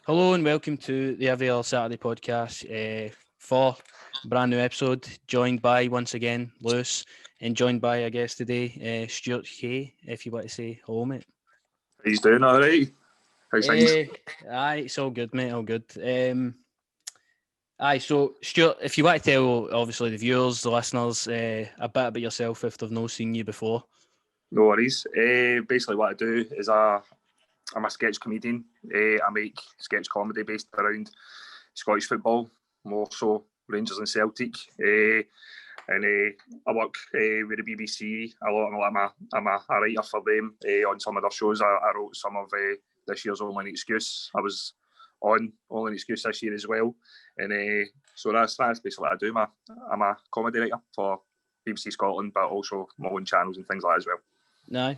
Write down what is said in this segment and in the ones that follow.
Hello and welcome to the Every Other Saturday podcast for a brand new episode. Joined by, once again, Lewis, and joined by, I guess, today, Stuart Hay, if you want to say hello, mate. He's doing all right. How's things? Aye, it's all good, mate, all good. So, Stuart, if you want to tell, obviously, the viewers, the listeners, a bit about yourself if they've not seen you before. No worries. Basically, what I do is I'm a sketch comedian. I make sketch comedy based around Scottish football, more so Rangers and Celtic. And I work with the BBC a lot. I'm a writer for them on some of their shows. I wrote some of this year's Only an Excuse. I was on Only an Excuse this year as well. And so that's basically what I do. I'm a comedy writer for BBC Scotland, but also my own channels and things like that as well. No,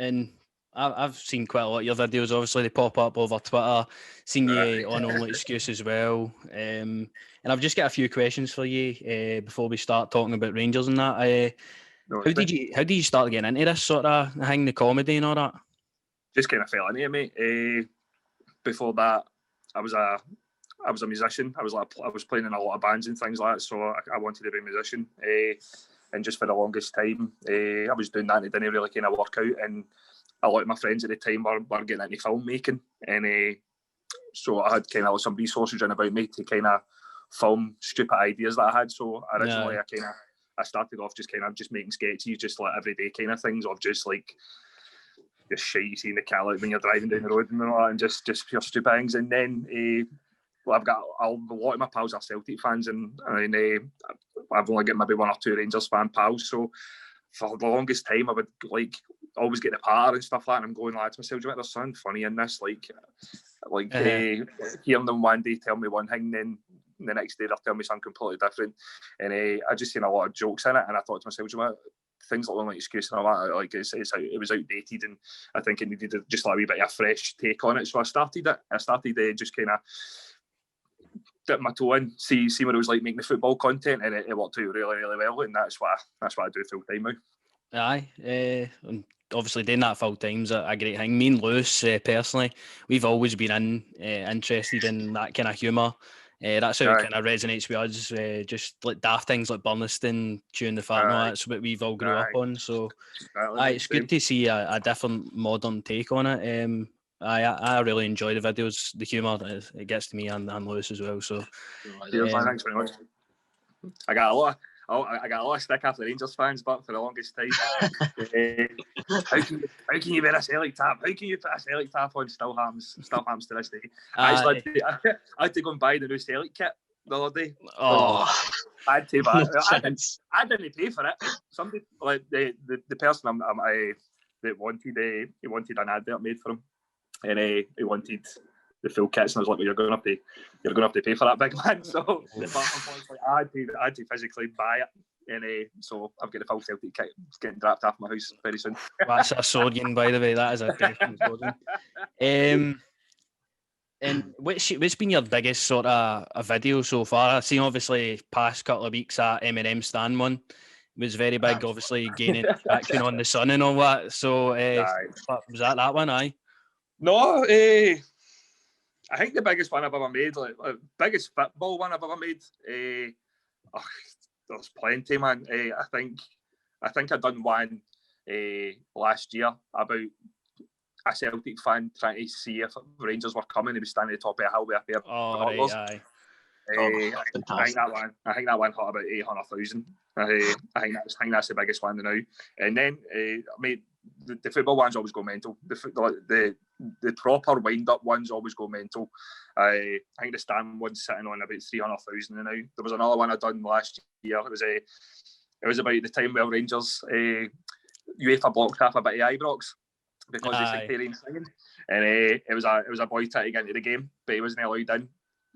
and I've seen quite a lot of your videos. Obviously, they pop up over Twitter. Seen you on Only Excuse as well. And I've just got a few questions for you before we start talking about Rangers and that. How did you start getting into this sort of thing, the comedy and all that? Just kind of fell into it, mate. Before that, I was a musician. I was playing in a lot of bands and things like that. So I wanted to be a musician. And just for the longest time, I was doing that and it didn't really kind of work out. And a lot of my friends at the time were getting into filmmaking. And so I had kind of some resources in about me to kind of film stupid ideas that I had. So originally I started off just making sketches, just like everyday kind of things, of just shit you see in the car when you're driving down the road and all that, and just pure stupid things. And then I've got a lot of my pals are Celtic fans, and I've only got maybe one or two Rangers fan pals. So for the longest time, I would always get the patter and stuff like that. And I'm going to myself, there's something funny in this. Hearing them one day tell me one thing, then the next day they'll tell me something completely different. And I just seen a lot of jokes in it, and I thought to myself, things like Only Excuse and all that, it was outdated, and I think it needed just a wee bit of a fresh take on it. So I started just kind of dip my toe in, see what it was like making the football content, and it worked out really, really well, and that's what I do full time now. Aye, obviously doing that full time's a great thing. Me and Lewis, personally, we've always been interested in that kind of humour. That's how it kind of resonates with us. Just like daft things like Burniston, chewing the fat, and all that's what we've all grew up on. So, it's good to see a different modern take on it. I really enjoy the videos, the humour. It gets to me and Lewis as well. So, thanks very much. I got a lot of stick after Rangers fans, but for the longest time, how can you wear a Celtic tap? How can you put a Celtic tap on? Still happens to this day. I had to go and buy the new Celtic kit the other day. Oh, I had to, but I didn't pay for it. Somebody, like the person that wanted an advert made for him, and he wanted the full kits, and I was like, well, you're going to have to pay for that, big man. So, but unfortunately, I had to physically buy it, and so I've got the full Celtic kit. It's getting dropped off my house very soon. That's a sword, by the way. That is a definite sword. And what's been your biggest sort of a video so far? I've seen obviously past couple of weeks that Eminem Stan one was very big, obviously gaining traction on the Sun and all that. So was that one? Aye. No, I think the biggest one I've ever made, biggest football one I've ever made. There's plenty, man. I think I done one last year about a Celtic fan trying to see if Rangers were coming. He was standing at the top of a hill with a pair of binoculars. Aye. I think that one hit about 800,000. I think that's the biggest one now. And then, mate, the football ones always go mental. The proper wind-up ones always go mental. I think the stand one's sitting on about 300,000 now. There was another one I done last year. It was about the time where Rangers UEFA blocked off a bit of Ibrox because of sectarian singing, and it was a boy trying to get into the game, but he wasn't allowed in,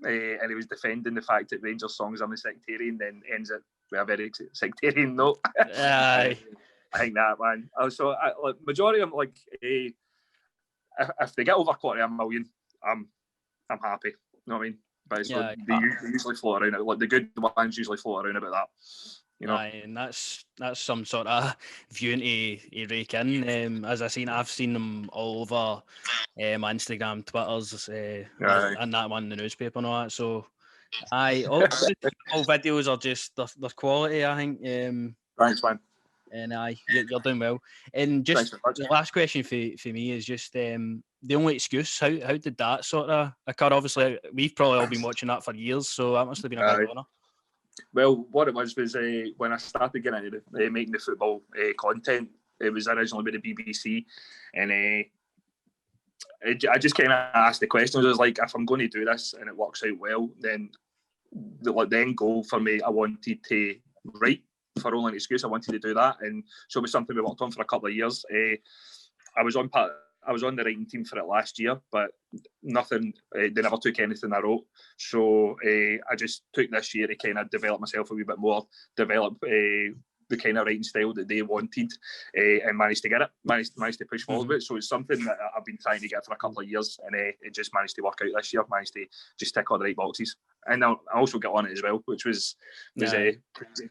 and he was defending the fact that Rangers songs are the sectarian, then ends it with a very sectarian note. Aye. I think that, man. Also, majority of them, if they get over 250,000, I'm happy. You know what I mean? But it's they usually float around. The good ones usually float around about that. You know, and that's some sort of viewing to rake in. As I've seen them all over my Instagram, Twitters, and that one in the newspaper and all that. So, all videos are just they're quality, I think. Thanks, man. And you're doing well. And just the last question for me is just the only excuse. How did that sort of occur? Obviously, we've probably all been watching that for years, so that must have been a big honour. Well, what it was when I started getting into making the football content. It was originally with the BBC, and I just kind of asked the questions. I was like, if I'm going to do this and it works out well, then the end goal for me, I wanted to write for Only an Excuse. I wanted to do that, and so it was something we worked on for a couple of years. I was on the writing team for it last year, but nothing. They never took anything I wrote, so I just took this year to kind of develop myself a wee bit more, develop the kind of writing style that they wanted, and managed to get it. Managed to push forward with it. So it's something that I've been trying to get for a couple of years, and it just managed to work out this year. Managed to just tick all the right boxes, and I also got on it as well, which was crazy.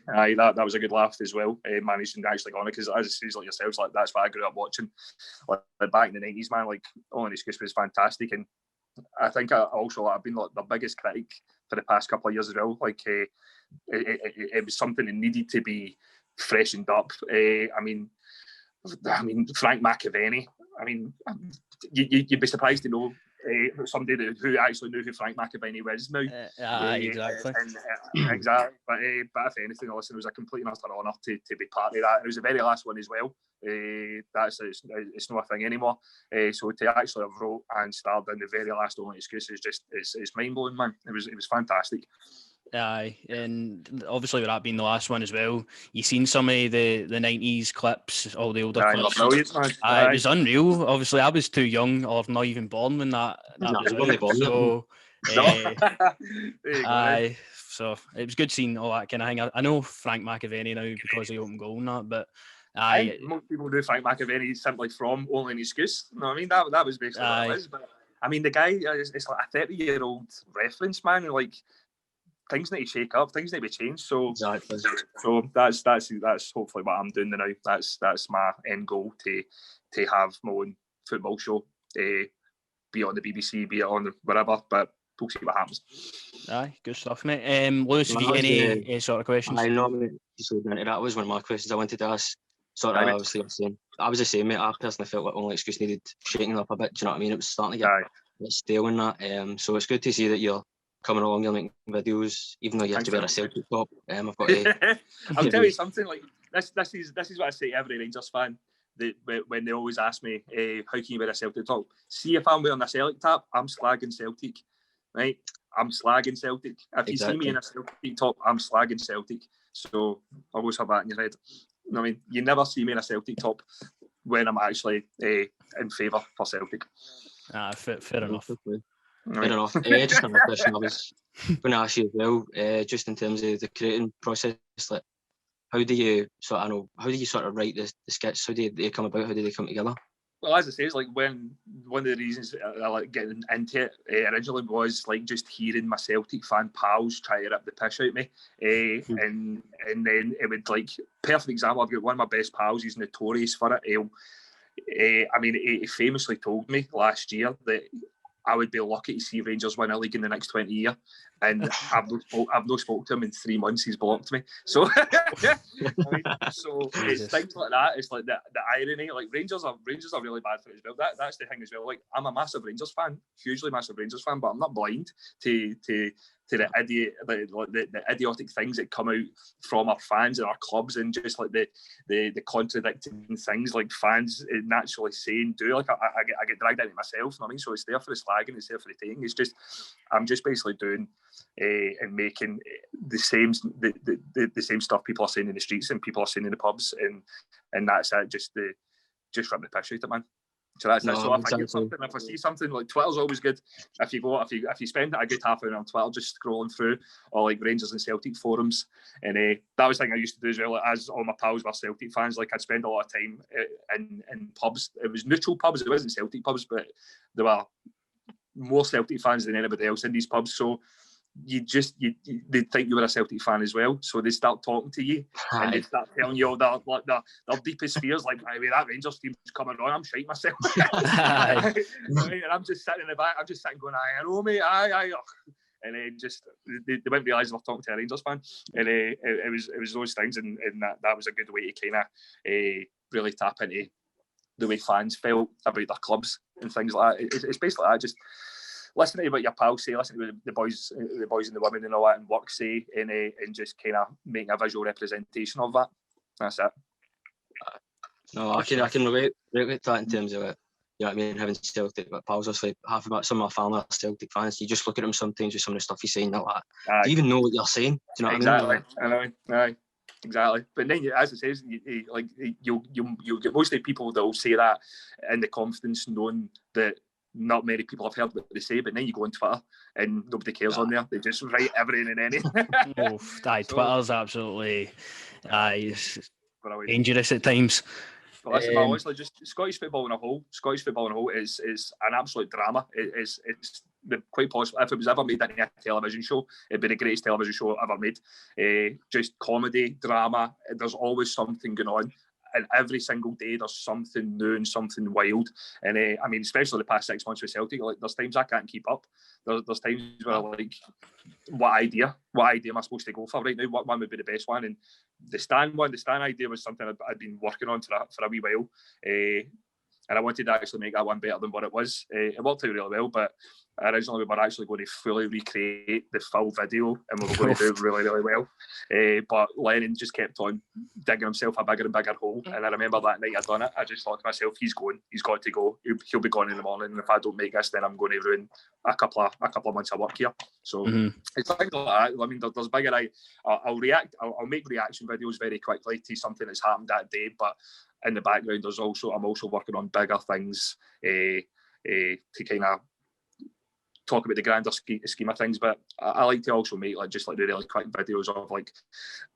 That was a good laugh as well. Managed to actually go on it, because as it says, like yourselves, like that's what I grew up watching. Like back in the 90s, man, like Only an Excuse was fantastic, and I think I've been like the biggest critic for the past couple of years as well. Like it was something that needed to be freshened up. I mean, Frank McAvenny. I mean, you'd be surprised to know somebody who actually knew who Frank McAvenny was now. Exactly. Exactly. But if anything, listen, it was a complete and utter honour to be part of that. It was the very last one as well. It's not a thing anymore. So to actually have wrote and starred in the very last Only Excuse is just it's mind blowing, man. It was fantastic. Aye, and obviously with that being the last one as well, you seen some of the 90s clips, all the older clips. It was unreal. Obviously, I was too young or not even born when that was out. So it was good seeing all that kind of thing. I know Frank McAvenny now because of Open Goal and that, but most people do Frank McAvenny simply from Only an Excuse. You know what I mean? That was basically what it was. But I mean, the guy is like a 30-year-old reference, man, and like things need to shake up, things need to be changed. So that's hopefully what I'm doing now. That's my end goal, to have my own football show, be it on the BBC, be it on wherever, but we'll see what happens. Aye, good stuff, mate. Lewis, have you any sort of questions? I know, just into that. That was one of my questions I wanted to ask. Sort of, obviously, I was the same, mate. I personally felt like Only Excuse needed shaking up a bit. Do you know what I mean? It was starting to get a bit stale in that. So it's good to see that you're coming along, you're making videos, even though you have to wear a Celtic top. I've got to. I'll tell you something. Like this is what I say to every Rangers fan. When they always ask me, how can you wear a Celtic top? See, if I'm wearing a Celtic top, I'm slagging Celtic, right? I'm slagging Celtic. If you see me in a Celtic top, I'm slagging Celtic. So always have that in your head. I mean, you never see me in a Celtic top when I'm actually in favour for Celtic. Fair enough. Fair enough. Just another question I was going to ask you as well, just in terms of the creating process, like how do you sort of write the skits? How do they come about? How do they come together? Well, as I say, it's like when one of the reasons I like getting into it originally was like just hearing my Celtic fan pals try to rip the piss out of me, and then it would like perfect example. I've got one of my best pals. He's notorious for it. I mean, he famously told me last year that I would be lucky to see Rangers win a league in the next 20 years. And I've not spoken to him in 3 months. He's blocked me. So, it's things like that. It's like the irony. Like Rangers are really bad for it as well. That's the thing as well. Like I'm a massive Rangers fan, hugely massive Rangers fan, but I'm not blind to the idiotic things that come out from our fans and our clubs, and just like the contradicting things like fans naturally say and do. Like I get dragged into myself. You know what I mean? So it's there for the slagging, it's there for the taking. It's just I'm just basically doing and making the same stuff people are saying in the streets and people are saying in the pubs, and that's it. Just rip the piss out of it, man. So that's it. So if I get something, if I see something, like Twitter's always good. If you spend a good half hour on Twitter just scrolling through, or like Rangers and Celtic forums, and that was the thing I used to do as well. As all my pals were Celtic fans, like I'd spend a lot of time in pubs. It was neutral pubs. It wasn't Celtic pubs, but there were more Celtic fans than anybody else in these pubs. So they think you were a Celtic fan as well, so they start talking to you and they start telling you all their deepest fears, like, I mean, that Rangers team's coming on, I'm shite myself. And I'm just sitting in the back, I'm just sitting going, I know, mate, aye. And they wouldn't realise they were talking to a Rangers fan, and it was those things, and that was a good way to kind of really tap into the way fans felt about their clubs and things like that. It's basically that, just listen to what your pals say, listen to the boys and the women and all that and work say, and just kind of making a visual representation of that. That's it. No, I can relate to that in terms of it. You know what I mean? Having Celtic pals, obviously, some of my family are Celtic fans. You just look at them sometimes with some of the stuff he's saying, they're like, do you even know what you're saying? Do you know what I mean? I know. Aye. Exactly, but then, as it says, you'll get most of the people that will say that in the confidence, knowing that not many people have heard what they say. But then you go on Twitter and nobody cares on there; they just write everything and anything. Twitter's absolutely dangerous at times. But listen, honestly, just Scottish football in a whole. Scottish football in a whole is an absolute drama. It's quite possible. If it was ever made into a television show, it'd be the greatest television show ever made. Just comedy, drama. There's always something going on, and every single day there's something new and something wild. And I mean, especially the past 6 months with Celtic, like there's times I can't keep up. There's times where I'm like, what idea am I supposed to go for right now? What one would be the best one? And the Stan idea was something I'd been working on for a wee while. And I wanted to actually make that one better than what it was. It worked out really well, but originally we were actually going to fully recreate the full video, and we were going to do it really, really well. But Lennon just kept on digging himself a bigger and bigger hole. And I remember that night I'd done it, I just thought to myself, he's got to go. He'll be gone in the morning, and if I don't make this, then I'm going to ruin a couple of months of work here. So it's things like that. I mean, there's bigger. I'll make reaction videos very quickly to something that's happened that day, but in the background, I'm also working on bigger things to kind of talk about the grander scheme of things. But I like to also make do really quick videos of like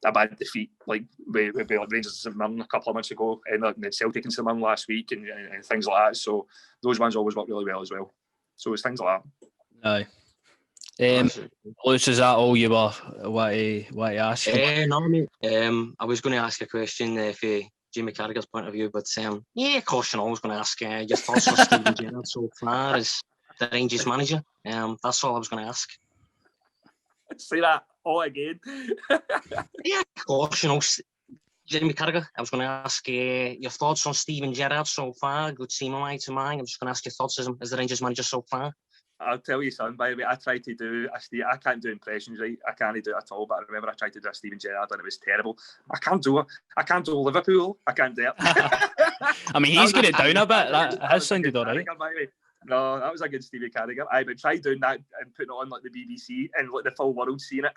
a bad defeat, like with like Rangers and St Mirren a couple of months ago, and then Celtic and St Mirren last week, and things like that. So those ones always work really well as well. So it's things like that. Aye. Lewis, is that all you were what to ask? No, mate. I was going to ask a question for Jamie Carragher's point of view, but of course, I was going to ask your thoughts on Steven Gerrard so far as the Rangers manager. That's all I was going to ask. Say that all again. Of course, Jamie Carragher. I was going to ask your thoughts on Steven Gerrard so far. Good team am I to mine. I'm just going to ask your thoughts as the Rangers manager so far. I'll tell you something, by the way. I tried to do I can't do impressions, right? I can't do it at all. But I remember I tried to do a Steven Gerrard and it was terrible. I can't do Liverpool. I can't do it. I mean, he's got it down a bit. That has sounded all right. No, that was a good Stevie Carragher. I would try doing that and putting it on like the BBC and like the full world seeing it.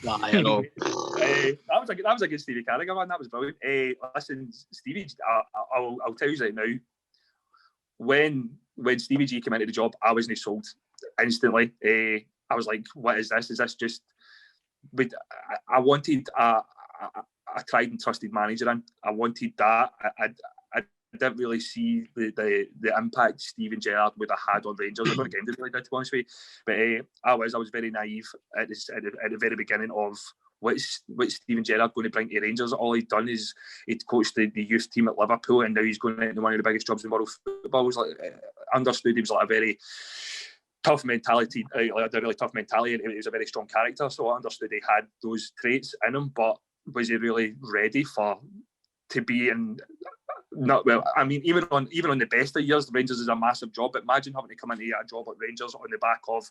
I know. That was a good Stevie Carragher, man. That was brilliant. Listen, Stevie, I'll tell you right now. When Stevie G came into the job, I wasn't sold instantly. I was like, what is this? Is this just... I wanted a tried and trusted manager in. I wanted that. I didn't really see the impact Steven Gerrard would have had on Rangers. I don't again really did, to be honest with you. But I was very naive at the very beginning of what's Steven Gerrard going to bring to Rangers. All he'd done is he'd coached the youth team at Liverpool, and now he's going into one of the biggest jobs in world football. It was like understood he was like a very tough mentality, like a really tough mentality, and he was a very strong character. So I understood he had those traits in him, but was he really ready to be in? Not well. I mean, even on the best of years, the Rangers is a massive job. But imagine having to come into a job at Rangers on the back of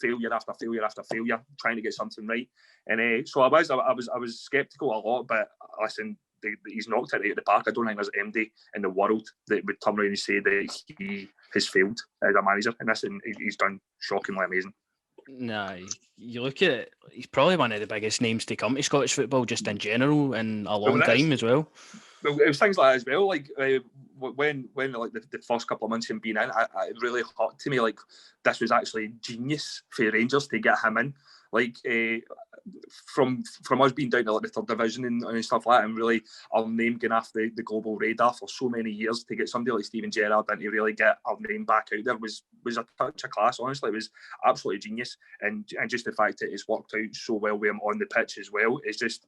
failure after failure after failure, trying to get something right. And so I was sceptical a lot. But listen, he's knocked it out of the park. I don't think there's MD in the world that would turn around and say that he has failed as a manager. And listen, he's done shockingly amazing. Nah, you look at it, he's probably one of the biggest names to come to Scottish football just in general in a long time as well. Well, it was things like that as well. Like when like the first couple of months him being in, it really hurt to me. Like this was actually genius for Rangers to get him in. Like from us being down to like the third division and stuff like that, and really our name going off the global radar for so many years, to get somebody like Steven Gerrard and to really get our name back out there was a touch of class. Honestly, it was absolutely genius, and just the fact that it's worked out so well with him on the pitch as well is just.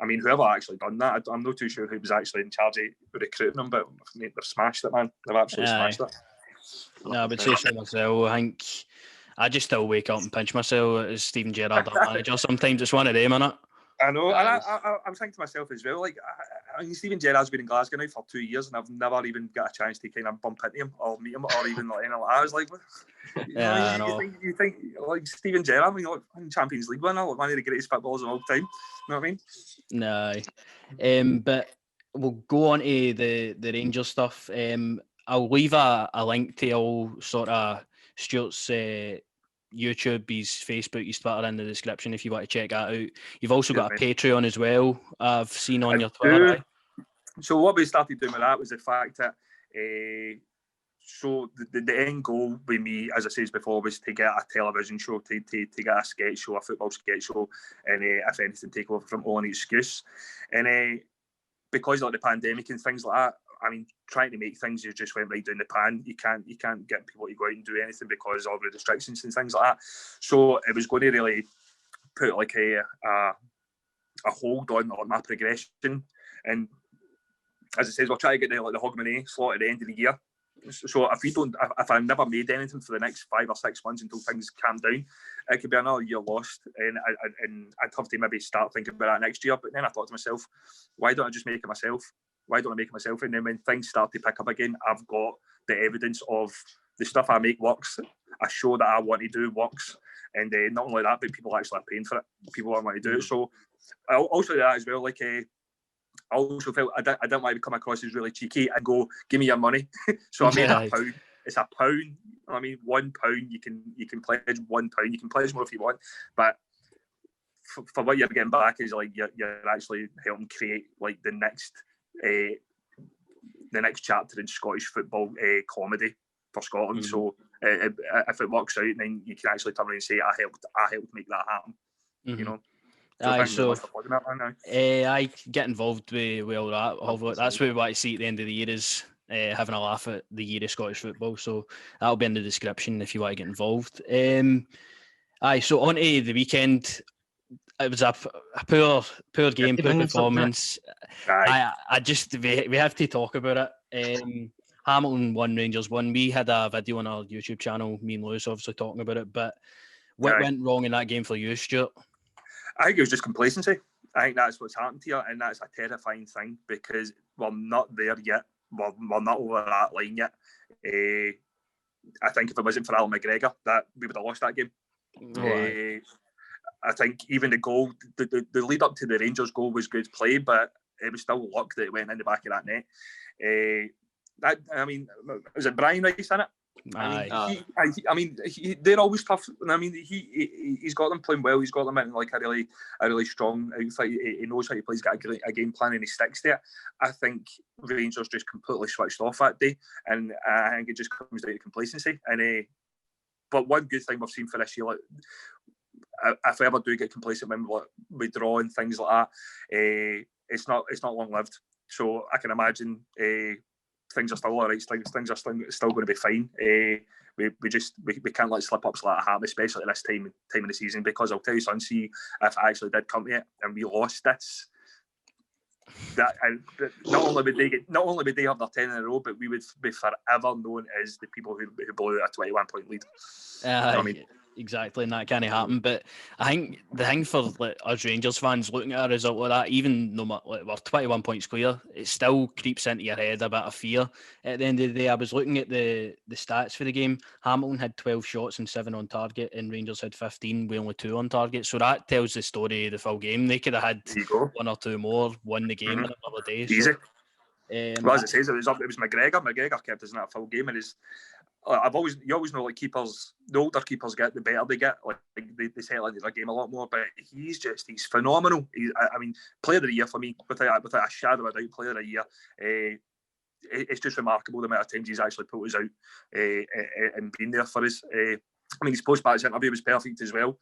I mean, whoever actually done that, I'm not too sure who was actually in charge of recruiting them, but they've smashed it, man. They've absolutely smashed it. No, I would say so myself. I think I just still wake up and pinch myself as Steven Gerrard, our manager. Sometimes it's one of them, innit? I know, and I was thinking to myself as well, like, I mean, Steven Gerrard's been in Glasgow now for 2 years, and I've never even got a chance to kind of bump into him or meet him or even like, you know, I was like, I know. You think like Steven Gerrard, I mean, like, Champions League winner, like one of the greatest footballers of all time. You know what I mean? No, but we'll go on to the Rangers stuff. I'll leave a link to all sort of Stuart's YouTube, his Facebook, his Twitter in the description if you want to check that out. You've also got a Patreon as well, I've seen on your Twitter. Right? So what we started doing with that was the fact that so the end goal with me, as I said before, was to get a television show, to get a sketch show, a football sketch show, and if anything, take over from All An Excuse. And because of the pandemic and things like that, I mean, trying to make things, you just went right down the pan. You can't get people to go out and do anything because of all the restrictions and things like that. So it was going to really put like a hold on my progression. And as it says, we're trying to get the Hogmanay slot at the end of the year. So if I never made anything for the next 5 or 6 months until things calm down, it could be another year lost, and I'd have to maybe start thinking about that next year. But then I thought to myself, why don't I just make it myself? Why don't I make it myself? And then when things start to pick up again, I've got the evidence of the stuff I make works. A show that I want to do works, and not only that, but people actually are paying for it. People want to do it. So I also do that as well. Like I also felt I didn't want to come across as really cheeky and go, give me your money. So I made it £1. It's £1. I mean, £1. You can pledge £1. You can pledge more if you want, but for what you're getting back is like you're actually helping create like the next chapter in Scottish football comedy for Scotland. Mm-hmm. So if it works out, then you can actually turn around and say I helped make that happen. Mm-hmm. You know. I get involved with all that. Although that's what we want to see at the end of the year is having a laugh at the year of Scottish football. So that'll be in the description if you want to get involved. So on to the weekend. It was a poor game, poor performance. I just we have to talk about it. Hamilton won, Rangers won. We had a video on our YouTube channel, me and Lewis obviously talking about it. But what went wrong in that game for you, Stuart? I think it was just complacency. I think that's what's happened here, and that's a terrifying thing because we're not there yet. We're not over that line yet. I think if it wasn't for Alan McGregor, that we would have lost that game. I think even the goal, the lead up to the Rangers goal was good play, but it was still luck that it went in the back of that net. Was it Brian Rice in it? They're always tough. I mean, he's got them playing well. He's got them in like a really strong outfit. He knows how to play. He's got a game plan and he sticks to it. I think Rangers just completely switched off that day, and I think it just comes down to complacency. And but one good thing we've seen for this year, like, if we ever do get complacent when we draw and things like that, it's not long lived. So I can imagine. Things are still all right. Things are still going to be fine. We can't let slip-ups like that happen, especially at this time of the season. Because I'll tell you something, see if it actually did come to it and we lost this, not only would they have their 10 in a row, but we would be forever known as the people who blew out a 21-point lead. You know what I mean? Exactly, and that can't happen. But I think the thing for us Rangers fans looking at a result like that, even though we're 21 points clear, it still creeps into your head a bit of fear. At the end of the day, I was looking at the stats for the game. Hamilton had 12 shots and 7 on target, and Rangers had 15 with only 2 on target. So that tells the story of the full game. They could have had 1 or 2 more, won the game in another day. Easy. Well, as it says, it was McGregor. McGregor kept us in that full game, and you always know, like, keepers, the older keepers get, the better they get. Like they settle into their game a lot more. But he's phenomenal. Player of the year for me, without a shadow of a doubt, player of the year. It's just remarkable the amount of times he's actually put us out and been there for us. I mean, his post-match interview was perfect as well.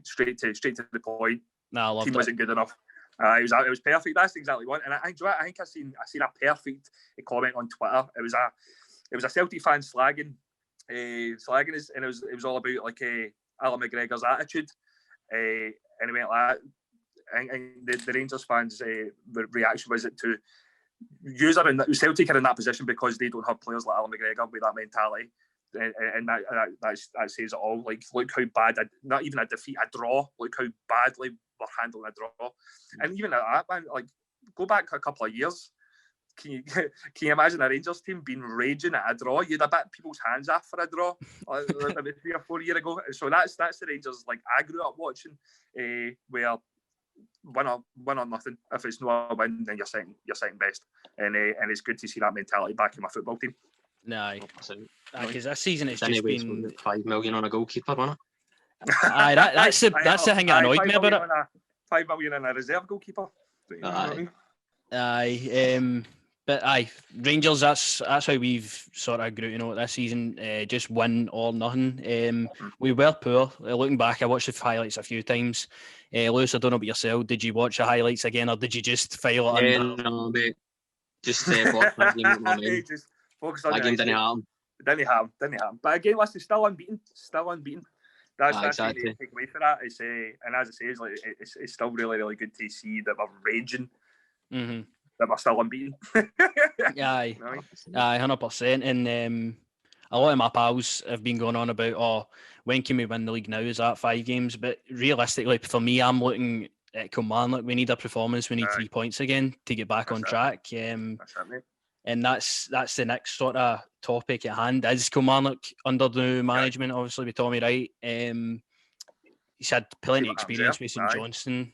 Straight to the point. Nah, I loved Team it. wasn't good enough. It was perfect. That's exactly one. And I think I seen a perfect comment on Twitter. It was a Celtic fan slagging us, and it was all about like Alan McGregor's attitude. And he went like that. And the Rangers fans' reaction was it to Celtic are in that position because they don't have players like Alan McGregor with that mentality. And that says it all. Like, look how bad, not even a defeat, a draw. Look how badly we're handling a draw. And even at that, man, like, go back a couple of years. Can you imagine a Rangers team being raging at a draw? You'd have bit people's hands off for a draw maybe 3 or 4 years ago. So that's the Rangers like I grew up watching, where win or nothing. If it's not a win, then you're second best. And it's good to see that mentality back in my football team. Nah, because this season it's just been $5 million on a goalkeeper, wasn't it? Aye, that's the thing that annoyed me about it. $5 million on a reserve goalkeeper. You know what I mean? Aye, but aye, Rangers. That's how we've sort of grew to know it this season. Just win or nothing. We were poor. Looking back, I watched the highlights a few times. Lewis, I don't know about yourself. Did you watch the highlights again, or did you just file it under? No, mate. Just block that game with my mind. Just focus on that game didn't happen. Didn't happen. But again, listen, still unbeaten. That's exactly. the takeaway for that. It's and as I say, it's still really, really good to see that we're raging. Mm-hmm. That we're still unbeaten. Aye, 100%. And a lot of my pals have been going on about, when can we win the league now? Is that 5 games? But realistically, for me, I'm looking at Kilmarnock. We need a performance. We need 3 points again to get back on track. That's it, mate. And that's the next sort of topic at hand. Is Kilmarnock under the new management, obviously with Tommy Wright? He's had plenty of experience with St Johnstone.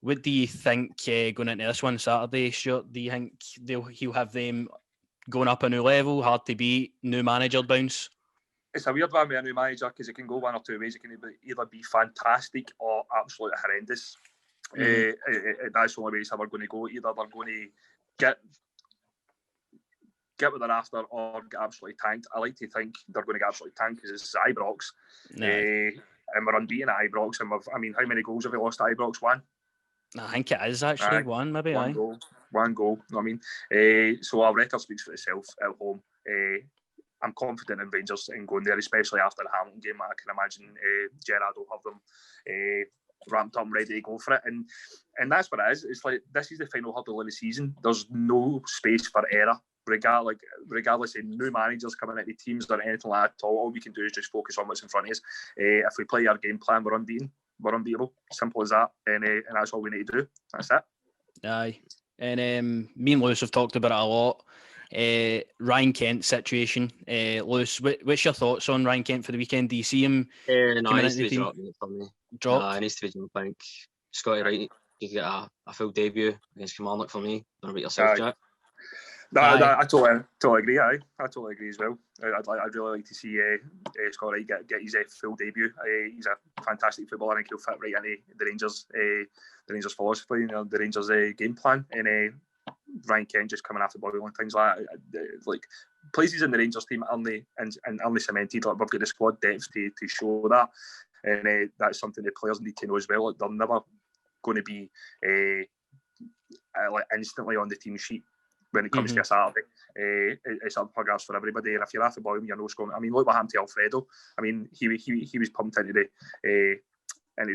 What do you think going into this one Saturday, Stuart? Do you think he'll have them going up a new level, hard to beat, new manager bounce? It's a weird one with a new manager because it can go one or two ways. It can either be fantastic or absolutely horrendous. That's the only way we're going to go. Either they're going to get what they're after or get absolutely tanked. I like to think they're going to get absolutely tanked because it's Ibrox. And we're unbeaten at Ibrox. And how many goals have we lost at Ibrox? 1? I think it is actually 1, maybe. One goal. You know what I mean? So our record speaks for itself at home. I'm confident in Rangers in going there, especially after the Hamilton game. I can imagine Gerrard will have them ramped up and ready to go for it. And that's what it is. It's like this is the final hurdle of the season. There's no space for error. Regardless of new managers coming into teams or anything like that, all we can do is just focus on what's in front of us. If we play our game plan, we're unbeaten. We're unbeatable. Simple as that. And that's all we need to do. That's it. Aye. And me and Lewis have talked about it a lot. Ryan Kent's situation. Lewis, what's your thoughts on Ryan Kent for the weekend? Do you see him? No, he needs to be dropped for me. Dropped? No, he needs to be dropped. I think Scotty Wright, you get a full debut against Kilmarnock for me. Don't know about yourself, Jack. No, I totally agree. I totally agree as well. I'd really like to see Scott Wright get his full debut. He's a fantastic footballer. I think he'll fit right into the Rangers philosophy, the Rangers game plan. And Ryan Kent just coming after Bobby and things like that. Like places in the Rangers team only cemented. Like we've got the squad depth to show that, and that's something the players need to know as well. Like, they're never going to be like instantly on the team sheet when it comes to a Saturday. It's up for grabs for everybody, and if you're after Boylan, you're no scoring. I mean, look what happened to Alfredo. I mean, he was pumped into the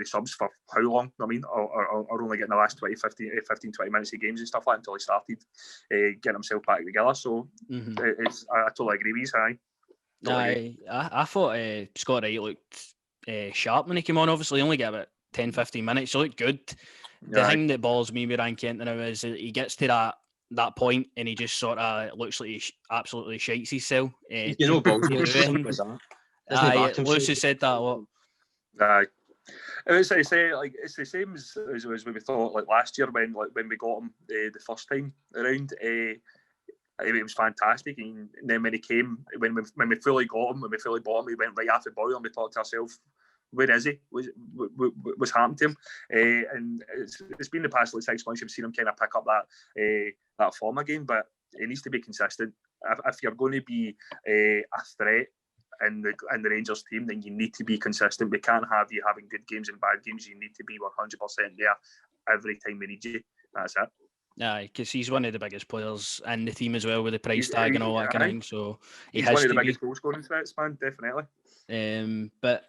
subs for how long? I mean, or only getting the last 15, 20 minutes of games and stuff like that until he started getting himself back together. So I totally agree with you. I thought Scott Wright looked sharp when he came on. Obviously, he only got about 10, 15 minutes. He looked good. The thing that balls me with Ryan Kent now is that he gets to that point and he just sort of looks like he absolutely shites himself. Lewis has said that a lot. It's the same as when we thought like last year when we got him the first time around. It was fantastic, and then when he came, when we fully got him, when we fully bought him, we went right after Boyle and we thought to ourselves, where is he? What's happened to him? And it's been the past 6 months you've seen him kind of pick up that form again, but it needs to be consistent. If you're going to be a threat in the Rangers team, then you need to be consistent. We can't have you having good games and bad games. You need to be 100% there every time we need you. That's it. Yeah, because he's one of the biggest players in the team as well, with the price tag and all that kind of thing. So he's one of the biggest goal scoring threats, man, definitely. But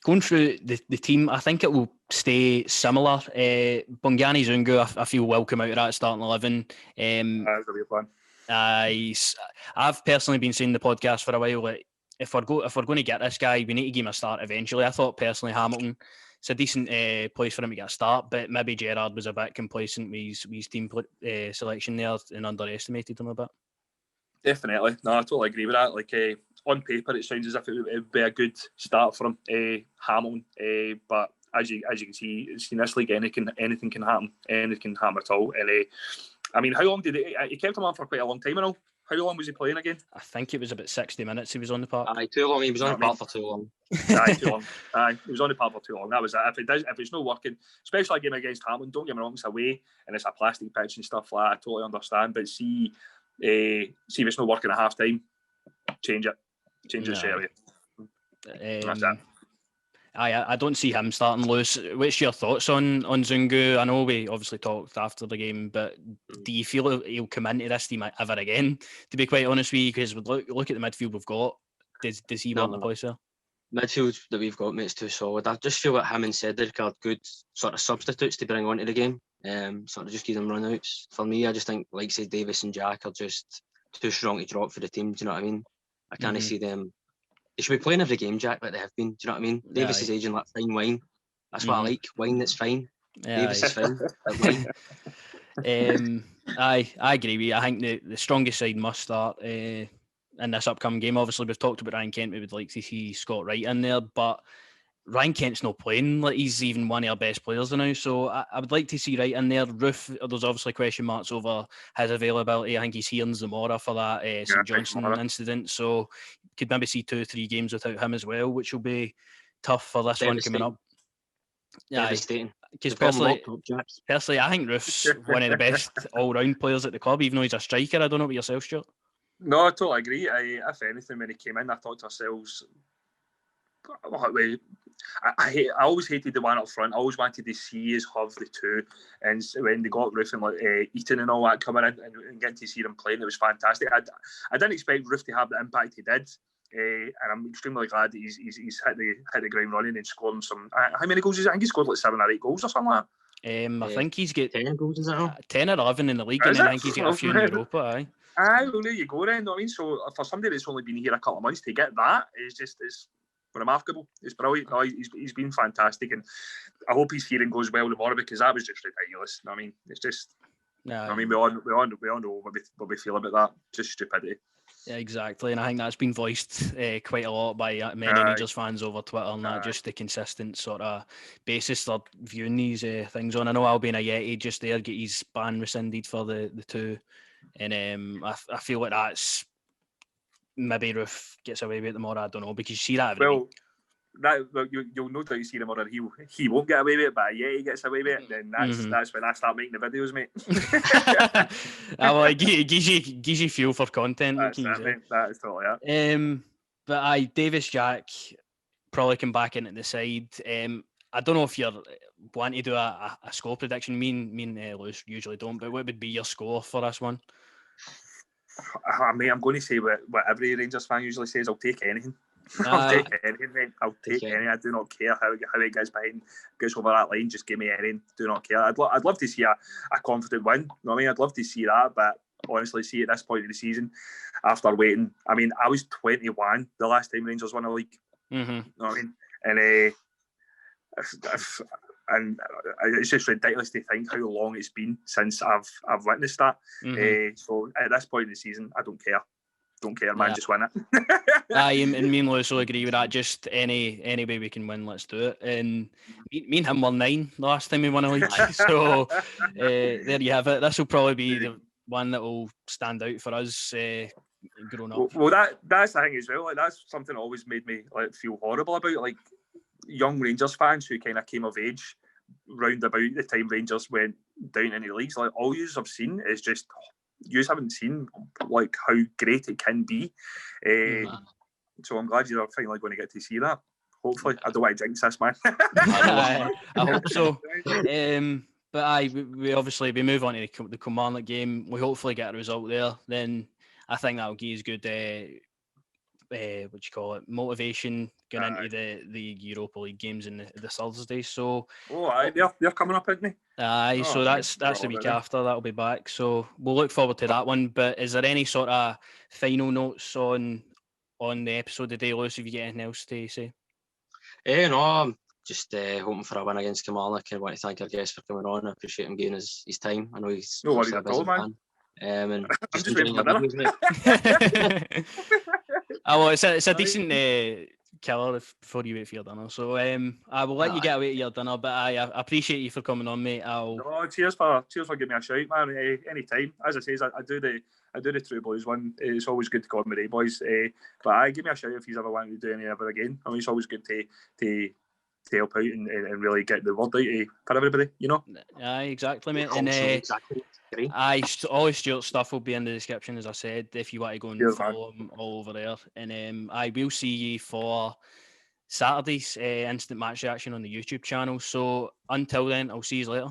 going through the team, I think it will stay similar. Bongani Zungu, I feel will come out of that starting 11. That's a weird one. I've personally been saying the podcast for a while, like, if we're going to get this guy, we need to give him a start eventually. I thought personally Hamilton, it's a decent place for him to get a start, but maybe Gerrard was a bit complacent with his team selection there and underestimated him a bit. Definitely. No, I totally agree with that. Like, on paper, it sounds as if it would be a good start for him, Hamilton. But as you can see, in this league, anything can happen. Anything can happen at all. And I mean, how long did he kept him on for quite a long time and all? How long was he playing again? I think it was about 60 minutes he was on the park. Aye, too long. He was on the park for too long. Aye, too long. Aye, he was on the park for too long. That was it. If it's not working, especially a game against Hamilton, don't get me wrong, it's away and it's a plastic pitch and stuff like that. I totally understand. But see if it's not working at half time, change it. Change it straight away. That's it. I don't see him starting, Lewis. What's your thoughts on Zungu? I know we obviously talked after the game, but do you feel he'll come into this team ever again? To be quite honest with you, because look at the midfield we've got. Does he want the place there? Midfield that we've got, mate, is too solid. I just feel like him and Cedric are good sort of substitutes to bring onto the game. Sort of just give them run-outs. For me, I just think, like say, Davis and Jack are just too strong to drop for the team. Do you know what I mean? I can't see them. They should be playing every game, Jack, like they have been. Do you know what I mean? Yeah, Davis is aging like fine wine. That's what I like. Wine that's fine. Yeah, Davis is fine. I agree with you. I think the strongest side must start in this upcoming game. Obviously, we've talked about Ryan Kent. We would like to see Scott Wright in there, but Ryan Kent's not playing like he's even one of our best players now. So I would like to see Wright in there. Roof, there's obviously question marks over his availability. I think he's here in Zamora for that St Johnstone incident. So could maybe see 2 or 3 games without him as well, which will be tough for this one coming up. Yeah, because personally, I think Roof's one of the best all-round players at the club, even though he's a striker. I don't know about yourself, Stuart. No, I totally agree. If anything, when he came in, I thought to ourselves, I always hated the one up front. I always wanted to see us have the two, and when they got Roof and like Eaton and all that coming in and getting to see them playing, it was fantastic. I didn't expect Roof to have the impact he did, and I'm extremely glad that he's hit the ground running and scored some. How many goals is it? I think he scored like 7 or 8 goals or something like that. I think he's got 10 goals, is it? 10 or 11 in the league, and I think he's got a few in Europa. Aye. Well, there you go then. You know what I mean? So for somebody that's only been here a couple of months to get that is remarkable. It's brilliant. No, he's been fantastic, and I hope his hearing goes well tomorrow, because that was just ridiculous. I mean, it's just. I mean, we all know what we feel about that. Just stupidity. Yeah, exactly, and I think that's been voiced quite a lot by many Rangers fans over Twitter, and that just the consistent sort of basis they're viewing these things on. I know Albion Ayeti just there get his ban rescinded for the 2, and I feel like that's. Maybe Roof gets away with it tomorrow. I don't know, because you see that every week. You'll no doubt see tomorrow. He won't get away with it, but he gets away with it. Then that's when I start making the videos, mate. Well, it gives you fuel for content. That is totally it. But Davis Jack probably come back into the side. I don't know if you're wanting to do a score prediction. Me and Lewis usually don't. But what would be your score for this one? Mate, I'm going to say what every Rangers fan usually says. I'll take anything. I'll take anything, mate. I'll take anything. I do not care how it gets over that line. Just give me anything. Do not care. I'd love to see a confident win. You know what I mean? I'd love to see that, but honestly, see at this point of the season, after waiting, I mean, I was 21 the last time Rangers won a league. You know what I mean? And it's just ridiculous to think how long it's been since I've witnessed that. So at this point in the season, I don't care. Don't care, man. Just win it. And me and Lewis will agree with that. Just any way we can win, let's do it. And me and him won 9 the last time we won a league. So there you have it. This will probably be the one that will stand out for us growing up. Well, that's the thing as well. Like, that's something that always made me feel horrible about. Like, young Rangers fans who kind of came of age round about the time Rangers went down into the leagues, like, all you have seen is just, you haven't seen like how great it can be. So I'm glad you're finally going to get to see that. Hopefully, I don't want to jinx this, man. I hope so. But we obviously we move on to the Kilmarnock game. We hopefully get a result there. Then I think that'll give us good motivation going into the Europa League games in the Thursday. So they're coming up, aren't they? So that's the week after that'll be back. So we'll look forward to that one. But is there any sort of final notes on the episode today, Lewis? If you get anything else to say? No, I'm just hoping for a win against Kilmarnock, and want to thank our guest for coming on. I appreciate him giving his time. I know he's no worries at all, man. And I'm just waiting for dinner. It's a decent killer before you wait for your dinner. So I will let you get away to your dinner, but I appreciate you for coming on, mate. Cheers for giving me a shout, man. Anytime. As I say, I do the True Blues one. It's always good to go on with the boys. But give me a shout if you ever want to do any ever again. I mean, it's always good to help out and really get the word out for everybody, you know. Aye, exactly, mate. And exactly. all his Stuart stuff will be in the description, as I said, if you want to go and follow him all over there. And I will see you for Saturday's instant match reaction on the YouTube channel. So until then, I'll see you later.